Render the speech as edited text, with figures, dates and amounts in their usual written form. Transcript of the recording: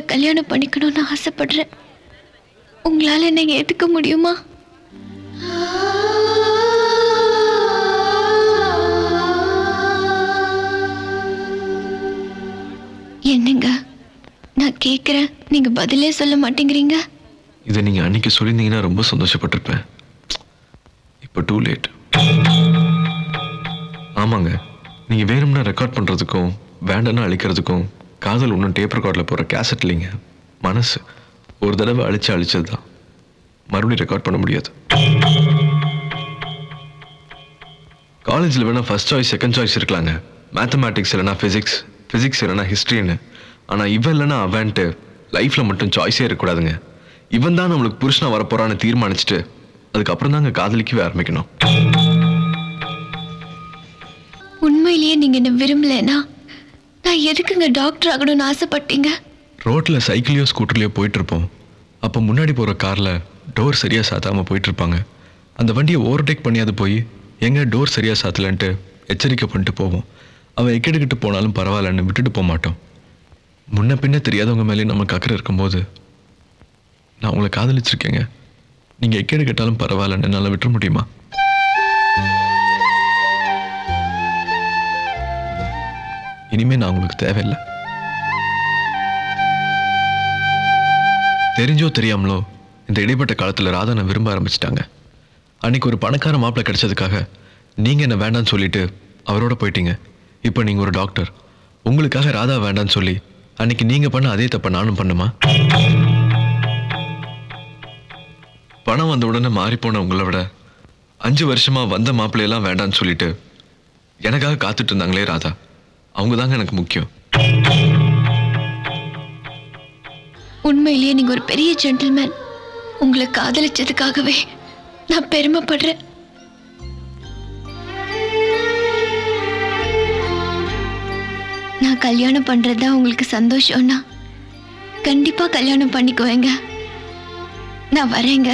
உங்களை கல்யாணம் பண்ணிக்கணும்னு ஆசைப்படுறேன். உங்களால என்னை ஏத்துக்க முடியுமா? என்னங்க நான் கேக்குறேன், நீங்க பதிலே சொல்ல மாட்டேங்கிறீங்க. இதை நீங்க அன்னைக்கு சொல்லியிருந்தீங்கன்னா ரொம்ப சந்தோஷப்பட்டிருப்பேன். இப்போ டூ லேட். ஆமாங்க, நீங்க வேணும்னா ரெக்கார்ட் பண்றதுக்கும் வேண்டாம்னா அழிக்கிறதுக்கும் காதல் ஒன்றும் டேப் ரெக்கார்டில் போகிற கேசட் இல்லைங்க, மனசு. ஒரு தடவை அழிச்சது தான், மறுபடியும் ரெக்கார்ட் பண்ண முடியாது. காலேஜில் வேணால் ஃபர்ஸ்ட் சாய்ஸ் செகண்ட் சாய்ஸ் இருக்கலாங்க, மேத்தமேட்டிக்ஸ் இல்லைனா ஃபிசிக்ஸ், ஃபிசிக்ஸ் இல்லைனா ஹிஸ்ட்ரின்னு. ஆனால் இவன் இல்லைனா அவன்ட்டு லைஃப்பில் மட்டும் சாய்ஸே இருக்கக்கூடாதுங்க. இவன் தான் நம்மளுக்கு புருஷனா வரப்போறான்னு தீர்மானிச்சுட்டு அதுக்கப்புறம் தாங்க காதலிக்கவே ஆரம்பிக்கணும். உண்மையிலேயே நீங்க என்ன விரும்பலனா நான் எதுக்குங்க டாக்டர் ஆகணும்னு ஆசைப்பட்டீங்க? ரோட்ல சைக்கிளையோ ஸ்கூட்டர்லையோ போயிட்டு இருப்போம். அப்போ முன்னாடி போகிற காரில் டோர் சரியாக சாத்தாமல் போயிட்டு இருப்பாங்க. அந்த வண்டியை ஓவர்டேக் பண்ணியாது போய் எங்கே டோர் சரியாக சாத்தலன்ட்டு எச்சரிக்கை பண்ணிட்டு போவோம். அவன் எக்கெடுக்கிட்டு போனாலும் பரவாயில்லன்னு விட்டுட்டு போக மாட்டோம். முன்ன பின்ன தெரியாதவங்க மேலே நமக்கு அக்கறை இருக்கும்போது நான் உங்களை காதலிச்சிருக்கேங்க, நீங்கள் எக்கேடு கேட்டாலும் பரவாயில்லன்னு என்னால் விட்டுற முடியுமா? இனிமே நான் உங்களுக்கு தேவையில்லை. தெரிஞ்சோ தெரியாமலோ இந்த இடைப்பட்ட காலத்தில் ராதா நான் விரும்ப ஆரம்பிச்சிட்டாங்க. அன்னைக்கு ஒரு பணக்கார மாப்பிள்ளை கிடைச்சதுக்காக நீங்கள் என்ன வேண்டான்னு சொல்லிட்டு அவரோட போயிட்டீங்க. இப்போ நீங்கள் ஒரு டாக்டர், உங்களுக்காக ராதா வேண்டான்னு சொல்லி அன்னைக்கு நீங்கள் பண்ண அதே தப்ப நானும் பண்ணுமா? பணம் வந்த உடனே மாறிப்போன உங்களை விட 5 வருஷமா வந்த மாப்பிள்ளையெல்லாம் வேண்டான்னு சொல்லிட்டு எனக்காக காத்துட்டு இருந்தாங்களே ராதா, அவங்க தாங்க எனக்கு முக்கியம். உண்மையிலேயே நீங்க ஒரு பெரிய ஜென்டில்மேன். உங்களை காதலிச்சதுக்காகவே நான் பெருமைப்படுறேன். நான் கல்யாணம் பண்றதுதான் உங்களுக்கு சந்தோஷம்னா கண்டிப்பா கல்யாணம் பண்ணிக்குவேங்க. நான் வரேங்க.